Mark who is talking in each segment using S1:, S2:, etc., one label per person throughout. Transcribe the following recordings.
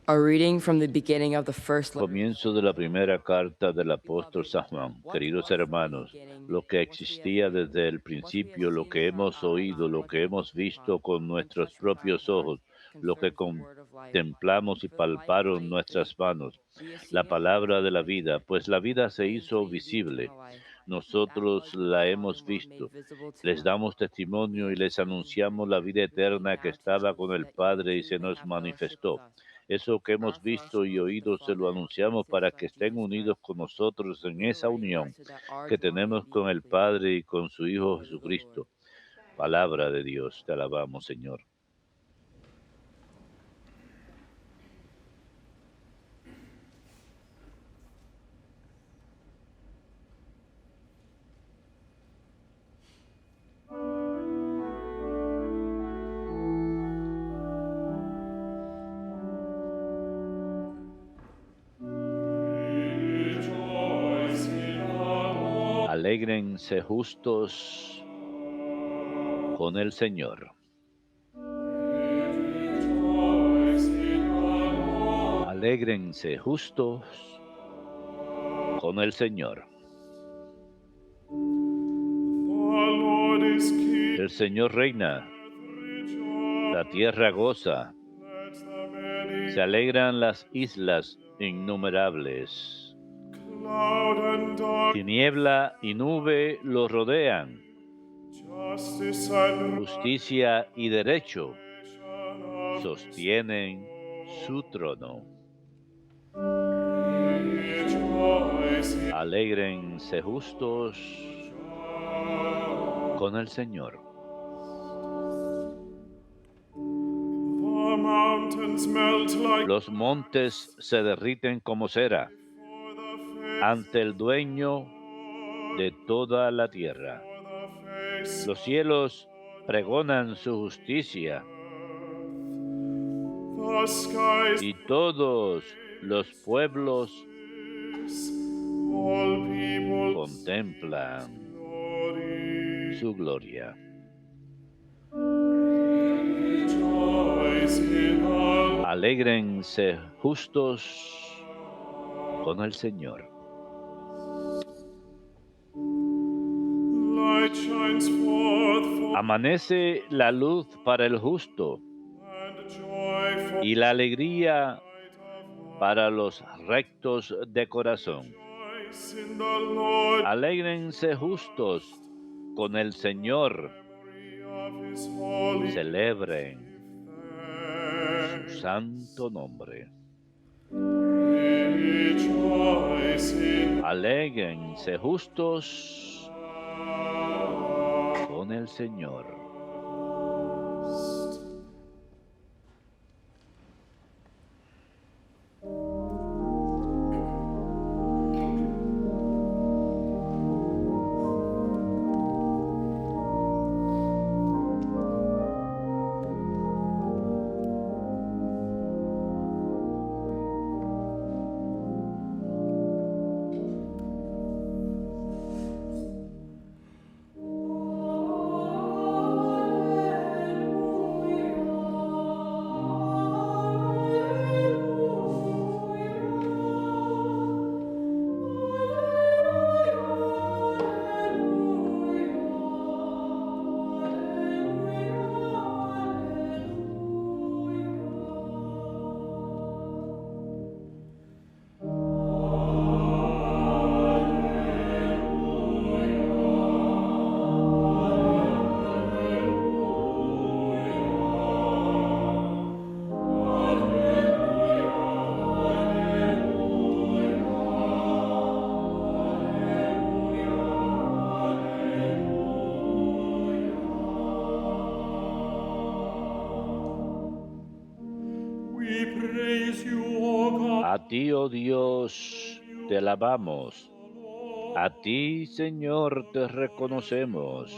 S1: A reading from the beginning of the first letter of
S2: Comienzo
S1: Saint
S2: de la
S1: John.
S2: primera carta del apóstol
S1: Beloved,
S2: San Juan.
S1: what
S2: Queridos
S1: was in the
S2: hermanos,
S1: beginning,
S2: lo que
S1: what we have
S2: existía
S1: heard,
S2: desde el
S1: what we have
S2: principio, lo
S1: seen
S2: que
S1: with our
S2: hemos
S1: eyes,
S2: oído, lo
S1: what
S2: que
S1: the
S2: hemos
S1: angels of
S2: visto
S1: God
S2: con
S1: have
S2: nuestros
S1: testified
S2: propios
S1: about us
S2: ojos, lo que
S1: concerns the word of life.
S2: contemplamos y
S1: For the life of
S2: palparon
S1: faith
S2: nuestras manos,
S1: we have
S2: la
S1: seen it
S2: palabra de la
S1: manifested,
S2: vida, pues la vida se
S1: proclaimed to
S2: hizo
S1: you the
S2: visible.
S1: eternal life that
S2: Nosotros
S1: was with the
S2: la
S1: Father
S2: hemos
S1: and was made
S2: visto.
S1: visible to
S2: Les
S1: us.
S2: damos
S1: We
S2: testimonio y
S1: have
S2: les
S1: seen
S2: anunciamos la vida
S1: and bring
S2: eterna que
S1: now to
S2: estaba
S1: you
S2: con el
S1: that you
S2: Padre y
S1: too
S2: se
S1: may
S2: nos
S1: have fellowship with
S2: manifestó.
S1: us.
S2: Eso que
S1: Our
S2: hemos visto y
S1: fellowship with the
S2: oído se lo
S1: Father and
S2: anunciamos
S1: with His
S2: para que
S1: Son
S2: estén
S1: Jesus
S2: unidos
S1: Christ.
S2: con nosotros en
S1: We are
S2: esa
S1: writing this
S2: unión
S1: so that our
S2: que
S1: joy may
S2: tenemos
S1: be
S2: con el
S1: complete.
S2: Padre y con su
S1: The
S2: Hijo
S1: word of the Lord.
S2: Jesucristo. Palabra de Dios, te alabamos, Señor. Alégrense justos con el Señor. Alégrense justos con el Señor. El Señor reina, la tierra goza, se alegran las islas innumerables. Tiniebla y nube lo rodean, justicia y derecho sostienen su trono. Alégrense justos con el Señor. Los montes se derriten como cera ante el dueño de toda la tierra. Los cielos pregonan su justicia y todos los pueblos contemplan su gloria. Alégrense justos con el Señor. Amanece la luz para el justo y la alegría para los rectos de corazón. Alégrense justos con el Señor. Celebren su santo nombre. Alégrense justos con el Señor. A ti, oh Dios, te alabamos. A ti, Señor, te reconocemos.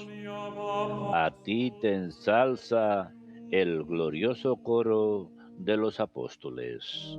S2: A ti te ensalza el glorioso coro de los apóstoles.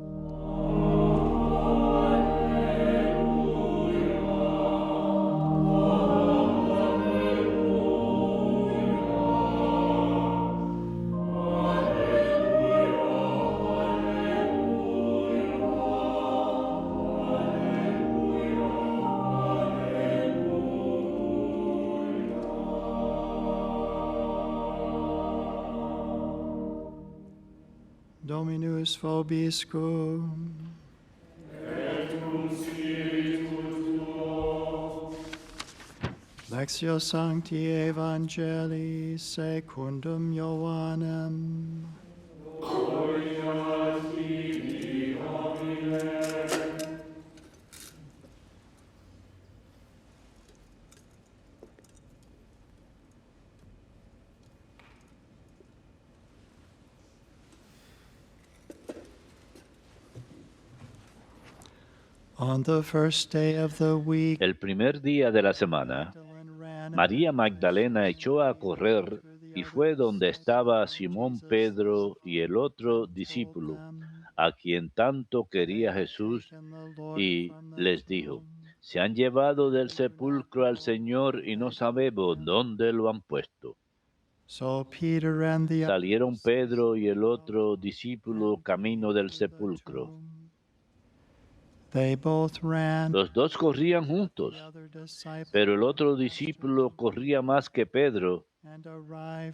S3: Dominus vobiscum. Lectio Sancti Evangelii secundum Ioannem. On the first day of the week,
S2: El primer día de la semana, María Magdalena echó a correr y fue donde estaba Simón Pedro y el otro discípulo, a quien tanto quería Jesús, y les dijo: se han llevado del sepulcro al Señor y no sabemos dónde lo han puesto. Salieron Pedro y el otro discípulo camino del sepulcro. Los dos corrían juntos, pero el otro discípulo corría más que Pedro,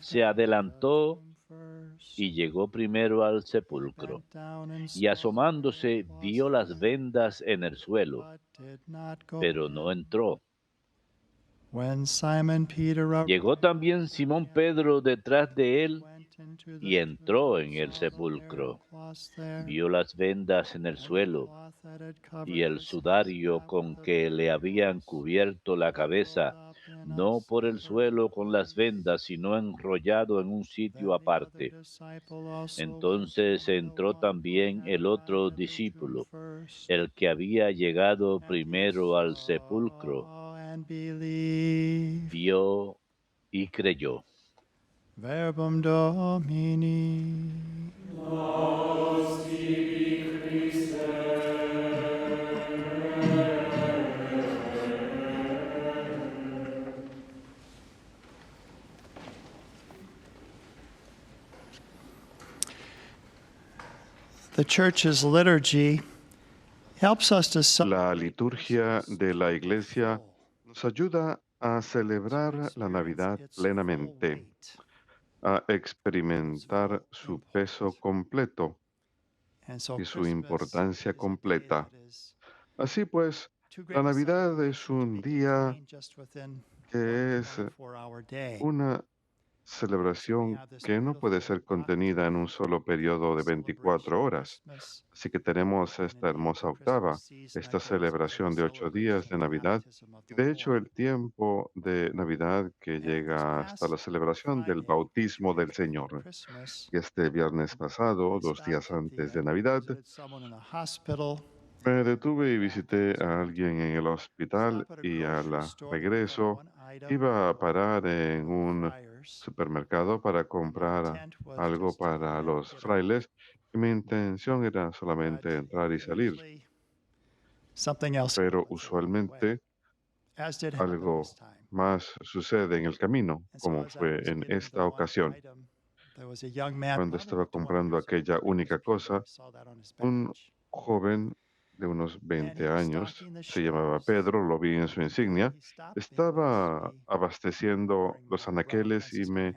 S2: se adelantó y llegó primero al sepulcro, y asomándose vio las vendas en el suelo, pero no entró. Llegó también Simón Pedro detrás de él y entró en el sepulcro. Vio las vendas en el suelo y el sudario con que le habían cubierto la cabeza, no por el suelo con las vendas, sino enrollado en un sitio aparte. Entonces entró también el otro discípulo, el que había llegado primero al sepulcro, vio y creyó.
S3: Verbum Domini. The church's liturgy helps us to
S4: La liturgia de la Iglesia nos ayuda a celebrar la Navidad plenamente, a experimentar su peso completo y su importancia completa. Así pues, la Navidad es un día que es una celebración que no puede ser contenida en un solo periodo de 24 horas. Así que tenemos esta hermosa octava, esta celebración de 8 días de Navidad, y de hecho el tiempo de Navidad que llega hasta la celebración del bautismo del Señor. Y este viernes pasado, 2 días antes de Navidad, me detuve y visité a alguien en el hospital y al regreso iba a parar en un supermercado para comprar algo para los frailes y mi intención era solamente entrar y salir, pero usualmente algo más sucede en el camino, como fue en esta ocasión. Cuando estaba comprando aquella única cosa, un joven de unos 20 años, se llamaba Pedro, lo vi en su insignia, estaba abasteciendo los anaqueles y me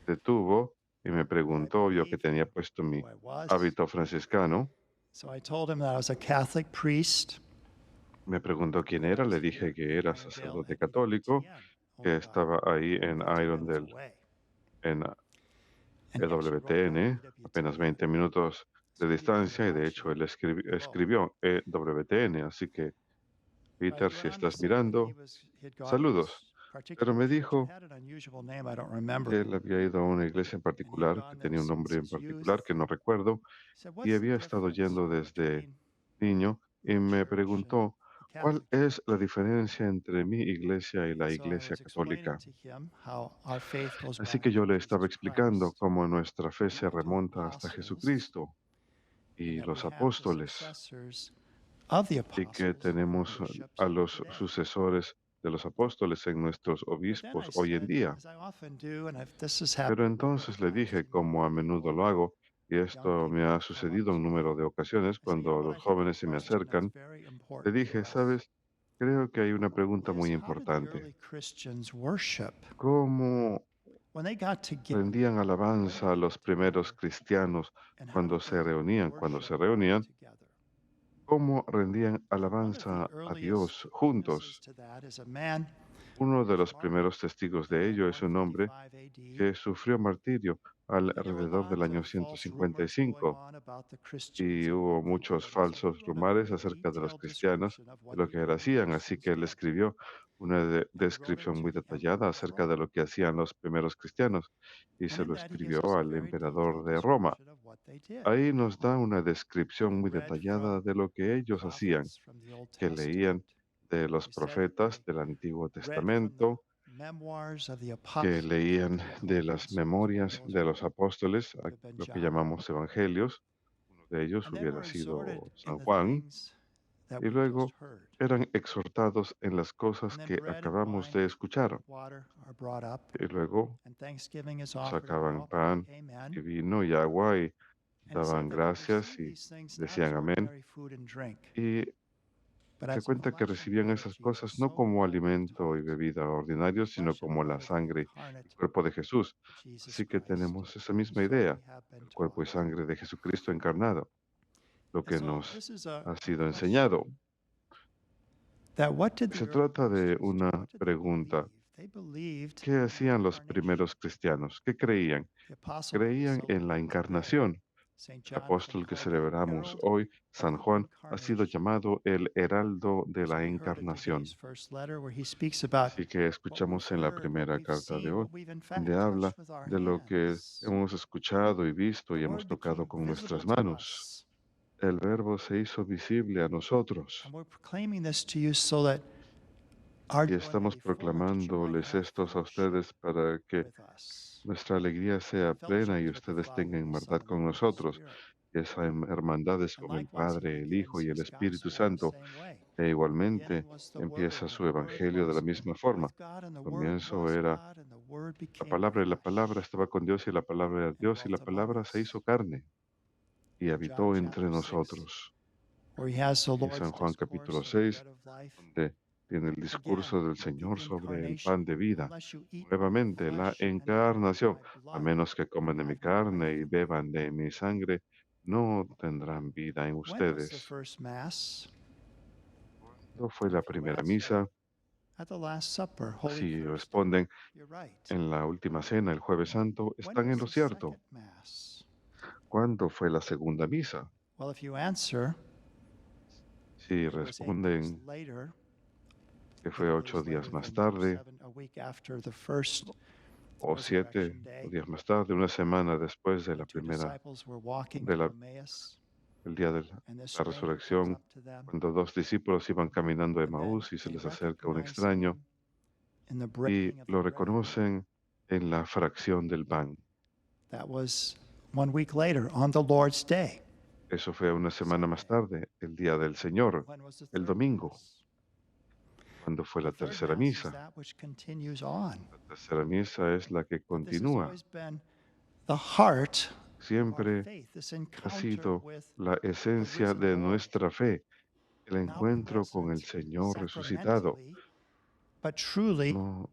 S4: detuvo y me preguntó, yo que tenía puesto mi hábito franciscano, me preguntó quién era, le dije que era sacerdote católico, que estaba ahí en Irondale, en EWTN, apenas 20 minutos de distancia, y de hecho él escribió EWTN, así que Peter, si estás mirando, saludos. Pero me dijo que él había ido a una iglesia en particular, que tenía un nombre en particular que no recuerdo, y había estado yendo desde niño, y me preguntó, ¿cuál es la diferencia entre mi iglesia y la iglesia católica? Así que yo le estaba explicando cómo nuestra fe se remonta hasta Jesucristo y los apóstoles, y que tenemos a los sucesores de los apóstoles en nuestros obispos hoy en día. Pero entonces le dije, como a menudo lo hago, y esto me ha sucedido un número de ocasiones cuando los jóvenes se me acercan, le dije, ¿sabes? Creo que hay una pregunta muy importante. ¿Cómo
S3: when they got together
S4: rendían alabanza a los primeros cristianos
S3: and how
S4: cuando
S3: did
S4: se
S3: they
S4: reunían, cuando
S3: worship
S4: se
S3: God
S4: reunían,
S3: together?
S4: cómo rendían
S3: One of the
S4: alabanza a
S3: earliest
S4: Dios
S3: witnesses
S4: juntos.
S3: to that is a man
S4: Uno de
S3: who was
S4: los
S3: martyred
S4: primeros testigos
S3: in
S4: de
S3: around
S4: ello es un hombre
S3: 155 AD.
S4: que sufrió martirio
S3: And there were
S4: alrededor del
S3: lots
S4: año
S3: of false rumors going
S4: 155
S3: on about the Christians
S4: y
S3: and what
S4: hubo
S3: they
S4: muchos
S3: did. And so he
S4: falsos
S3: wrote a
S4: rumores
S3: very
S4: acerca de los
S3: detailed
S4: cristianos
S3: description of
S4: de
S3: what
S4: lo
S3: the
S4: que
S3: early
S4: hacían, así
S3: Christians
S4: que él
S3: did.
S4: escribió una
S3: And he wrote it
S4: descripción
S3: to
S4: muy
S3: the
S4: detallada
S3: emperor of
S4: acerca de
S3: Rome.
S4: lo que hacían los primeros cristianos y
S3: And
S4: se
S3: in
S4: lo
S3: that he gives
S4: escribió
S3: us a
S4: al
S3: very
S4: emperador
S3: detailed
S4: de Roma.
S3: description of what they did.
S4: Ahí nos da una
S3: And
S4: descripción
S3: he
S4: muy
S3: read
S4: detallada
S3: from
S4: de lo que ellos hacían,
S3: prophets from the Old
S4: que
S3: Testament.
S4: leían de los
S3: He said that
S4: profetas
S3: they
S4: del Antiguo
S3: read from the
S4: Testamento,
S3: memoirs of the
S4: que
S3: apostles,
S4: leían
S3: the
S4: de las
S3: epistles. One of
S4: memorias
S3: those
S4: de los apóstoles,
S3: would have been
S4: lo que
S3: John.
S4: llamamos evangelios. Uno de ellos
S3: And they
S4: hubiera
S3: were exhorted
S4: sido
S3: in
S4: San
S3: the
S4: Juan,
S3: things that
S4: y
S3: we just
S4: luego
S3: heard.
S4: eran exhortados en las cosas
S3: And then
S4: que
S3: bread and
S4: acabamos
S3: wine
S4: de
S3: with
S4: escuchar.
S3: water are brought up,
S4: Y luego
S3: and thanksgiving is offered, and we
S4: sacaban
S3: all pray
S4: pan y
S3: amen.
S4: vino y agua y
S3: And he said
S4: daban
S3: that they
S4: gracias
S3: received
S4: y
S3: these things not as
S4: decían amén.
S3: ordinary food and drink,
S4: Y
S3: but
S4: se
S3: as the
S4: cuenta que
S3: flesh and
S4: recibían
S3: blood of
S4: esas
S3: Jesus,
S4: cosas no
S3: so
S4: como
S3: now we are
S4: alimento y
S3: taught
S4: bebida
S3: the
S4: ordinarios, sino
S3: flesh and
S4: como la
S3: blood of the
S4: sangre y
S3: incarnate
S4: cuerpo de Jesús.
S3: Jesus
S4: Así que
S3: Christ.
S4: tenemos esa
S3: And
S4: misma
S3: so we
S4: idea,
S3: have been
S4: el cuerpo y
S3: taught.
S4: sangre de Jesucristo encarnado, lo
S3: And
S4: que
S3: so
S4: nos
S3: this is
S4: ha
S3: a
S4: sido enseñado.
S3: question that what did the
S4: Se
S3: early
S4: trata de
S3: Christians do?
S4: una
S3: What did they
S4: pregunta.
S3: believe? They believed
S4: ¿Qué
S3: in the
S4: hacían los
S3: incarnation.
S4: primeros cristianos? ¿Qué creían?
S3: The apostle that we
S4: Creían en la
S3: celebrate today,
S4: encarnación.
S3: St.
S4: El
S3: John, has been
S4: apóstol que
S3: called the
S4: celebramos
S3: herald
S4: hoy,
S3: of
S4: San
S3: the
S4: Juan, ha sido
S3: incarnation.
S4: llamado el heraldo de
S3: So
S4: la
S3: we heard in
S4: encarnación.
S3: today's first letter where he speaks about
S4: Así que
S3: what we've
S4: escuchamos en la
S3: heard, what
S4: primera
S3: we've
S4: carta de
S3: seen,
S4: hoy,
S3: what we've in
S4: donde
S3: fact
S4: habla
S3: touched with our
S4: de lo que
S3: hands.
S4: hemos escuchado y visto
S3: The
S4: y hemos
S3: word
S4: tocado
S3: became
S4: con
S3: visible
S4: nuestras
S3: to
S4: manos.
S3: us.
S4: El verbo se hizo visible a nosotros.
S3: And we're proclaiming this to you so that our
S4: Y
S3: joy may
S4: estamos
S3: be full and that you might
S4: proclamándoles
S3: have
S4: estos a
S3: fellowship
S4: ustedes para que
S3: with us.
S4: nuestra alegría sea
S3: That fellowship
S4: plena y
S3: is with the
S4: ustedes
S3: Father,
S4: tengan
S3: the
S4: verdad
S3: Son, and the
S4: con
S3: Holy
S4: nosotros.
S3: Spirit.
S4: Y esa hermandad es
S3: And
S4: con el
S3: likewise, he
S4: Padre, el
S3: begins
S4: Hijo y el
S3: his
S4: Espíritu
S3: gospel in the
S4: Santo.
S3: same way.
S4: E
S3: In the beginning
S4: igualmente
S3: was the Word,
S4: empieza
S3: and
S4: su
S3: the Word
S4: evangelio de la
S3: was
S4: misma forma.
S3: with God, and the
S4: Al
S3: Word
S4: comienzo
S3: was
S4: era
S3: God, and the Word
S4: la
S3: became
S4: palabra y la palabra
S3: flesh
S4: estaba con Dios y la palabra era
S3: and
S4: Dios y la
S3: dwelt among
S4: palabra se
S3: us.
S4: hizo carne y
S3: In John
S4: habitó entre
S3: chapter 6,
S4: nosotros.
S3: where he has the
S4: En
S3: Lord's
S4: San Juan capítulo
S3: discourse of the
S4: 6,
S3: bread of life,
S4: donde tiene el
S3: again,
S4: discurso del
S3: the
S4: Señor sobre el
S3: incarnation.
S4: pan de vida.
S3: Unless you eat my
S4: Nuevamente, la
S3: flesh and drink
S4: encarnación.
S3: my
S4: A
S3: blood,
S4: menos que
S3: you
S4: coman de mi
S3: have no life
S4: carne y
S3: in you.
S4: beban de mi sangre, no tendrán vida en
S3: When was the
S4: ustedes.
S3: first Mass?
S4: ¿Cuándo fue la
S3: If you
S4: primera
S3: answer,
S4: misa?
S3: at the Last Supper, Holy
S4: Si
S3: Thursday.
S4: responden
S3: You're right.
S4: en la última cena, el Jueves Santo,
S3: When
S4: están en
S3: was
S4: lo
S3: the
S4: cierto.
S3: second Mass?
S4: ¿Cuándo fue la segunda misa?
S3: Well, if you answer,
S4: Si
S3: it was 8 days
S4: responden
S3: later.
S4: que
S3: Eight
S4: fue
S3: days
S4: 8 días
S3: later
S4: más
S3: than
S4: tarde,
S3: a week after the first
S4: o 7
S3: resurrection day,
S4: días más tarde, una semana después de
S3: the
S4: la
S3: two
S4: primera,
S3: disciples were walking
S4: de
S3: to
S4: la,
S3: Emmaus,
S4: el día de
S3: and this
S4: la
S3: stranger comes
S4: resurrección,
S3: up to them,
S4: cuando dos discípulos iban caminando a
S3: and then
S4: Emaús y se
S3: they
S4: les acerca un
S3: recognize
S4: extraño
S3: him in the
S4: y
S3: breaking of the
S4: lo
S3: bread.
S4: reconocen en la fracción del pan.
S3: That was 1 week later on the Lord's Day.
S4: Eso fue una semana más tarde, el día del Señor,
S3: When was the
S4: el
S3: third
S4: domingo,
S3: Mass?
S4: cuando fue la
S3: The third
S4: tercera
S3: Mass is
S4: misa.
S3: that which continues on.
S4: La tercera misa es la que
S3: But this has
S4: continúa.
S3: always been the heart of our
S4: Siempre
S3: faith, this
S4: ha
S3: encounter
S4: sido
S3: with
S4: la
S3: the
S4: esencia
S3: risen
S4: de
S3: Lord,
S4: nuestra fe, el
S3: now
S4: encuentro con el
S3: present
S4: Señor resucitado,
S3: sacramentally, but truly
S4: no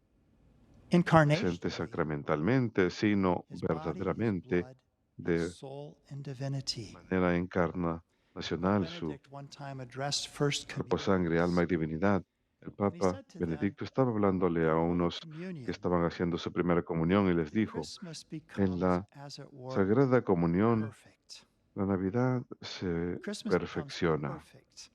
S3: incarnationally,
S4: presente sacramentalmente, sino
S3: his body, his
S4: verdaderamente
S3: blood,
S4: de
S3: his soul and divinity.
S4: manera
S3: Pope
S4: encarnacional, su
S3: Benedict one time addressed First
S4: cuerpo,
S3: Communion,
S4: sangre, alma y divinidad. El
S3: and he
S4: Papa
S3: said to them
S4: Benedicto estaba hablándole
S3: that
S4: a
S3: Holy
S4: unos que
S3: Communion,
S4: estaban haciendo su primera comunión y les
S3: that
S4: dijo,
S3: Christmas
S4: en
S3: becomes,
S4: la
S3: as it were,
S4: Sagrada Comunión,
S3: perfect.
S4: la Navidad se
S3: Christmas becomes
S4: perfecciona.
S3: perfect,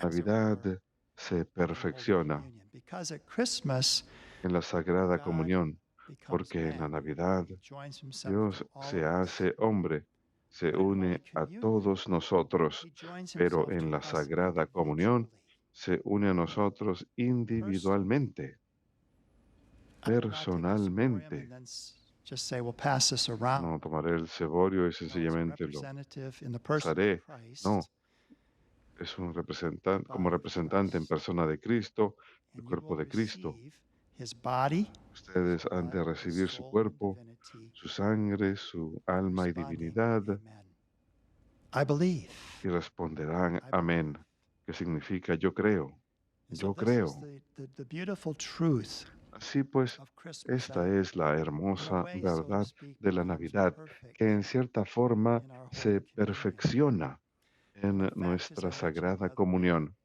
S4: La
S3: as it
S4: Navidad
S3: were,
S4: se
S3: in Holy
S4: perfecciona
S3: Communion, because at Christmas,
S4: en la Sagrada
S3: God
S4: Comunión,
S3: becomes
S4: porque en la
S3: man.
S4: Navidad
S3: He joins himself
S4: Dios
S3: to all
S4: se
S3: of us.
S4: hace hombre, se
S3: But in Holy
S4: une a
S3: Communion,
S4: todos nosotros,
S3: he joins
S4: pero
S3: himself
S4: en
S3: to
S4: la
S3: us
S4: Sagrada Comunión
S3: individually,
S4: se une a nosotros
S3: personally.
S4: individualmente,
S3: I will not take the ciborium
S4: personalmente.
S3: and then just say, we'll pass this around.
S4: No tomaré el ceborio y
S3: No, it's a
S4: sencillamente lo
S3: representative in the person of
S4: pasaré.
S3: Christ,
S4: No, es un representante, como
S3: body of
S4: representante en
S3: Christ.
S4: persona de Cristo, el
S3: And you
S4: cuerpo
S3: will
S4: de Cristo.
S3: receive his body,
S4: Ustedes han
S3: blood,
S4: de
S3: his
S4: recibir su
S3: soul, and
S4: cuerpo,
S3: divinity,
S4: su sangre, su alma y
S3: responding,
S4: divinidad
S3: amen. I believe.
S4: y responderán
S3: I believe.
S4: amén, que significa yo creo,
S3: And so
S4: yo
S3: this is
S4: creo.
S3: the beautiful truth
S4: Así pues, esta es la hermosa verdad de la Navidad, que en cierta forma se perfecciona en nuestra Sagrada Comunión.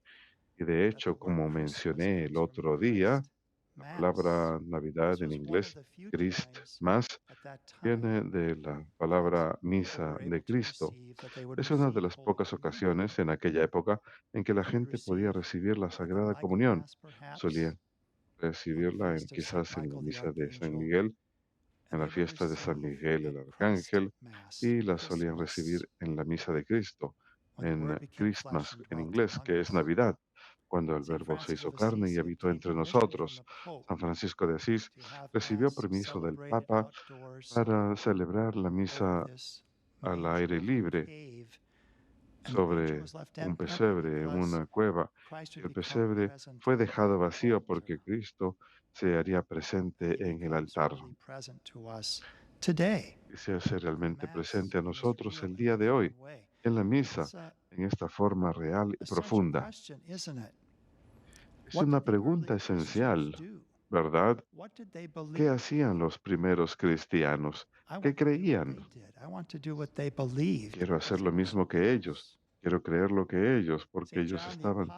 S4: Y de hecho, como mencioné el otro día, la palabra Navidad en inglés, Christmas, viene de la palabra misa de Cristo. Es una de las pocas ocasiones en aquella época en que la gente podía recibir la Sagrada Comunión. Solían recibirla quizás en la misa de San Miguel, en la fiesta de San Miguel el Arcángel, y la solían recibir en la misa de Cristo, en Christmas en inglés, que es Navidad, cuando el Verbo se hizo carne y habitó entre nosotros. San Francisco de Asís recibió permiso del Papa para celebrar la misa al aire libre sobre un pesebre en una cueva. El pesebre fue dejado vacío porque Cristo se haría presente en el altar y se hace realmente presente a nosotros el día de hoy, en la misa, en esta forma real y profunda. Es una pregunta esencial, ¿verdad? ¿Qué hacían los primeros cristianos? ¿Qué creían? Quiero hacer lo mismo que ellos. Quiero creer lo que ellos, porque ellos estaban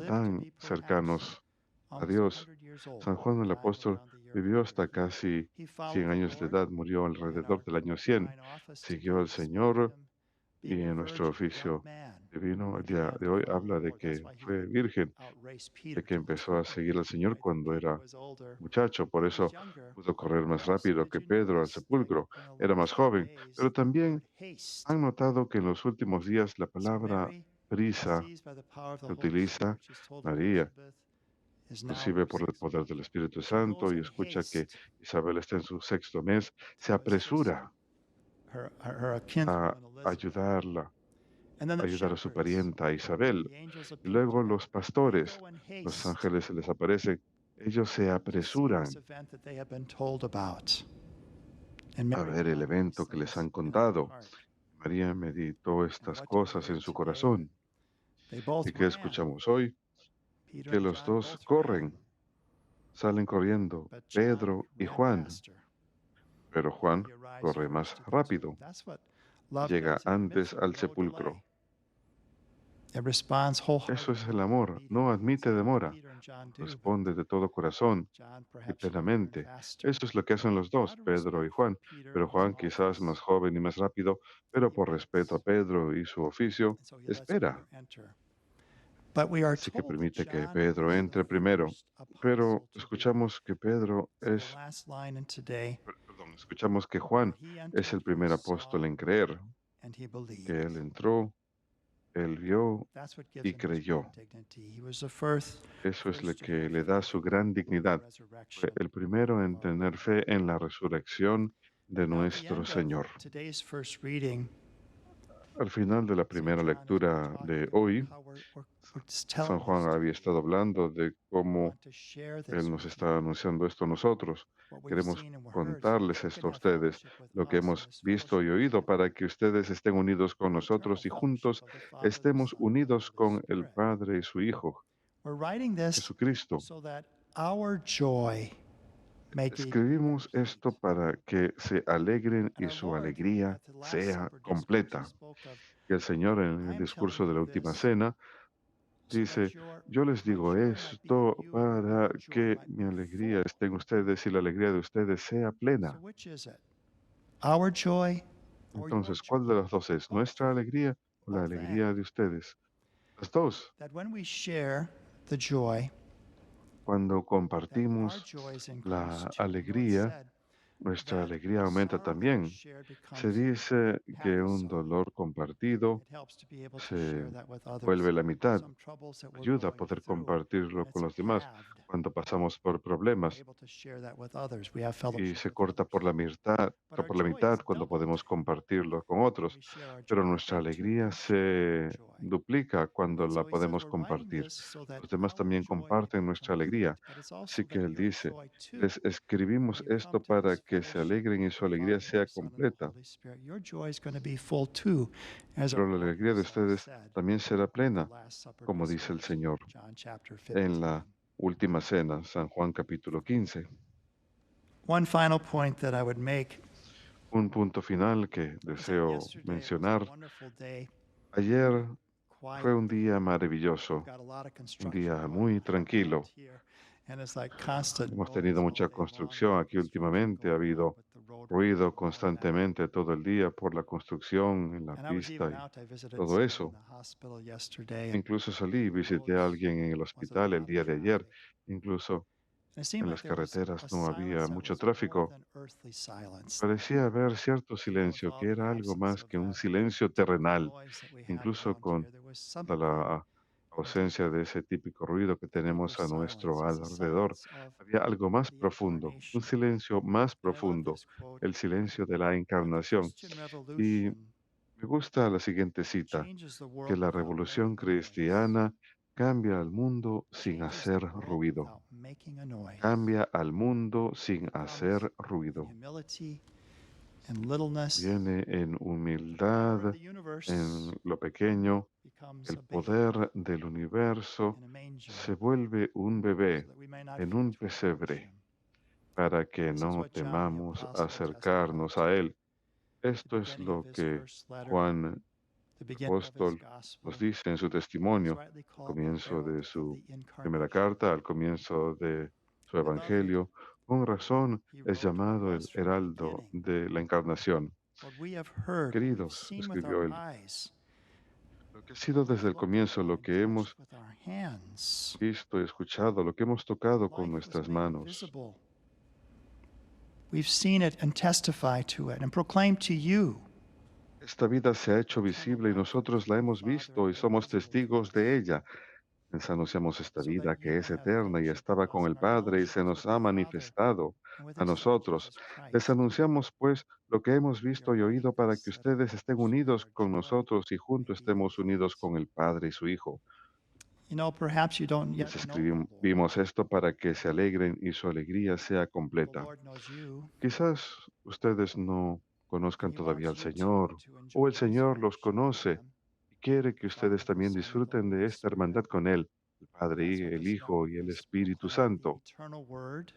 S4: tan cercanos a Dios. San Juan el apóstol vivió hasta casi 100 años de edad, murió alrededor del año 100. Siguió al Señor y en nuestro oficio divino el día de hoy habla de que fue virgen, de que empezó a seguir al Señor cuando era muchacho, por eso pudo correr más rápido que Pedro al sepulcro, era más joven, pero también han notado que en los últimos días la palabra prisa se utiliza, María, inclusive por el poder del Espíritu Santo, y escucha que Isabel está en su sexto mes, se apresura a ayudarla, ayudar a su parienta Isabel. Y luego los pastores, los ángeles se les aparecen, ellos se apresuran a ver el evento que les han contado. María meditó estas cosas en su corazón. ¿Y qué escuchamos hoy? Que los dos corren, salen corriendo, Pedro y Juan, pero Juan corre más rápido, llega antes al sepulcro. Eso es el amor, no admite demora, responde de todo corazón y plenamente. Eso es lo que hacen los dos, Pedro y Juan, pero Juan quizás más joven y más rápido, pero por respeto a Pedro y su oficio, espera. Así que permite que Pedro entre primero, pero escuchamos que escuchamos que Juan es el primer apóstol en creer, que él entró, él vio y creyó. Eso es lo que le da su gran dignidad. Fue el primero en tener fe en la resurrección de nuestro Señor. Al final de la primera lectura de hoy, San Juan había estado hablando de cómo Él nos está anunciando esto a nosotros. Queremos contarles esto a ustedes, lo que hemos visto y oído, para que ustedes estén unidos con nosotros y juntos estemos unidos con el Padre y su Hijo, Jesucristo. Escribimos esto para que se alegren y su alegría sea completa. Y el Señor en el discurso de la última cena dice, yo les digo esto para que mi alegría esté en ustedes y la alegría de ustedes sea plena. Entonces, ¿cuál de las dos es? ¿Nuestra alegría o la alegría de ustedes? Las dos. Cuando compartimos la alegría, nuestra alegría aumenta también. Se dice que un dolor compartido se vuelve la mitad. Ayuda a poder compartirlo con los demás cuando pasamos por problemas y se corta por la mitad cuando podemos compartirlo con otros. Pero nuestra alegría se duplica cuando la podemos compartir. Los demás también comparten nuestra alegría. Así que Él dice, les escribimos esto para que se alegren y su alegría sea completa. Pero la alegría de ustedes también será plena, como dice el Señor en la última cena, San Juan capítulo 15.
S3: One final point that I would make.
S4: Un punto final que deseo
S3: Yesterday it was a
S4: mencionar.
S3: wonderful day,
S4: Ayer
S3: quiet
S4: fue un
S3: day.
S4: día
S3: We've
S4: maravilloso,
S3: got a lot of
S4: un
S3: construction
S4: día
S3: going
S4: muy
S3: on
S4: tranquilo.
S3: around here, and it's like constant
S4: Hemos
S3: noise
S4: tenido
S3: all
S4: mucha
S3: day long
S4: construcción
S3: with
S4: aquí
S3: construction
S4: últimamente. Ha
S3: going on
S4: habido
S3: with the road
S4: ruido
S3: work and all of that.
S4: constantemente todo el día por la construcción en la
S3: And I was
S4: pista
S3: even
S4: y
S3: out, I visited
S4: todo
S3: someone in
S4: eso.
S3: the hospital yesterday, and
S4: Incluso salí y
S3: the
S4: visité a
S3: roads
S4: alguien en el
S3: wasn't a
S4: hospital el
S3: lot of
S4: día de ayer.
S3: traffic.
S4: Incluso
S3: And it seemed
S4: en
S3: like
S4: las
S3: there was
S4: carreteras
S3: a
S4: no había
S3: silence that
S4: mucho
S3: was more
S4: tráfico.
S3: than earthly silence.
S4: Parecía haber cierto
S3: Even with
S4: silencio,
S3: all
S4: que
S3: the
S4: era algo
S3: absence
S4: más
S3: of
S4: que un
S3: that
S4: silencio
S3: typical
S4: terrenal,
S3: noise that we have
S4: incluso
S3: around
S4: con
S3: here, there was
S4: la
S3: something
S4: ausencia de ese típico ruido que
S3: a deeper
S4: tenemos a nuestro
S3: silence. It was a
S4: alrededor.
S3: silence of
S4: Había algo más
S3: the
S4: profundo, un
S3: incarnation.
S4: silencio más
S3: And I love
S4: profundo,
S3: this quote.
S4: el silencio de la
S3: The
S4: encarnación.
S3: Christian
S4: Y
S3: revolution
S4: me gusta la siguiente cita,
S3: changes the
S4: que
S3: world
S4: la
S3: without
S4: revolución
S3: making a noise.
S4: cristiana cambia al mundo sin
S3: Changes the
S4: hacer
S3: world
S4: ruido.
S3: without making a noise.
S4: Cambia al mundo sin
S3: It comes
S4: hacer
S3: in
S4: ruido.
S3: humility and littleness.
S4: Viene en
S3: The power
S4: humildad,
S3: of the universe
S4: en lo pequeño.
S3: becomes
S4: El
S3: a babe
S4: poder del universo
S3: in a manger,
S4: se vuelve un
S3: so
S4: bebé
S3: that we may not
S4: en
S3: fear
S4: un
S3: to approach
S4: pesebre
S3: him.
S4: para que
S3: This is
S4: no
S3: what John the
S4: temamos
S3: Apostle testified
S4: acercarnos a
S3: to
S4: Él.
S3: the
S4: Esto es
S3: beginning of
S4: lo
S3: his
S4: que
S3: first letter,
S4: Juan,
S3: the beginning of his
S4: apóstol,
S3: gospel.
S4: nos dice en su
S3: He's
S4: testimonio,
S3: rightly
S4: al
S3: called the
S4: comienzo
S3: herald
S4: de
S3: of
S4: su
S3: the
S4: primera
S3: incarnation.
S4: carta, al comienzo de su
S3: Beloved,
S4: evangelio. Con razón
S3: he
S4: es
S3: wrote,
S4: llamado el
S3: was from the
S4: heraldo
S3: beginning.
S4: de la encarnación.
S3: What we have heard, what we've
S4: Queridos,
S3: seen with our
S4: escribió él,
S3: eyes,
S4: lo que ha sido
S3: what
S4: desde
S3: we've
S4: el
S3: looked
S4: comienzo,
S3: upon
S4: lo
S3: and
S4: que hemos
S3: touched with our hands,
S4: visto y escuchado, lo que hemos tocado con
S3: life was
S4: nuestras
S3: made
S4: manos.
S3: visible. We've seen it and testified to it and proclaimed to you.
S4: Esta vida se ha hecho visible y nosotros la hemos visto y somos testigos de ella. Les anunciamos esta
S3: So
S4: vida
S3: that you
S4: que es
S3: may have
S4: eterna y
S3: fellowship
S4: estaba
S3: with us,
S4: con el
S3: and our
S4: Padre y
S3: fellowship
S4: se
S3: is
S4: nos
S3: with
S4: ha
S3: the Father
S4: manifestado
S3: and with
S4: a
S3: his Son,
S4: nosotros.
S3: Jesus
S4: Les
S3: Christ.
S4: anunciamos pues lo que hemos
S3: You're
S4: visto y oído
S3: writing
S4: para
S3: this
S4: que
S3: so that
S4: ustedes estén
S3: so that
S4: unidos
S3: our
S4: con
S3: joy
S4: nosotros y
S3: may
S4: juntos
S3: be
S4: estemos unidos
S3: complete.
S4: con el Padre y su Hijo.
S3: You know, perhaps you don't
S4: Les
S3: yet know the Lord.
S4: escribimos esto para que se alegren y su alegría sea
S3: The
S4: completa.
S3: Lord knows you,
S4: Quizás ustedes no
S3: and
S4: conozcan
S3: he
S4: todavía al
S3: wants you too
S4: Señor
S3: to
S4: o
S3: enjoy
S4: el
S3: this
S4: Señor los
S3: fellowship with
S4: conoce
S3: him,
S4: y quiere que
S3: the Father,
S4: ustedes
S3: the
S4: también
S3: Son, and the
S4: disfruten de
S3: Holy
S4: esta hermandad
S3: Spirit.
S4: con Él, el Padre,
S3: That's what
S4: el
S3: this
S4: Hijo y
S3: network
S4: el
S3: is
S4: Espíritu
S3: proclaiming, the
S4: Santo.
S3: eternal word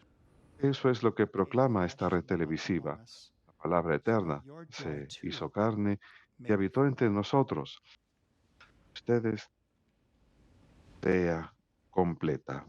S4: Eso es lo que
S3: became
S4: proclama
S3: flesh
S4: esta red
S3: and dwelt among
S4: televisiva.
S3: us,
S4: La palabra
S3: so that
S4: eterna
S3: your joy
S4: se
S3: too
S4: hizo carne y
S3: may be
S4: habitó entre
S3: complete.
S4: nosotros. Ustedes sea completa.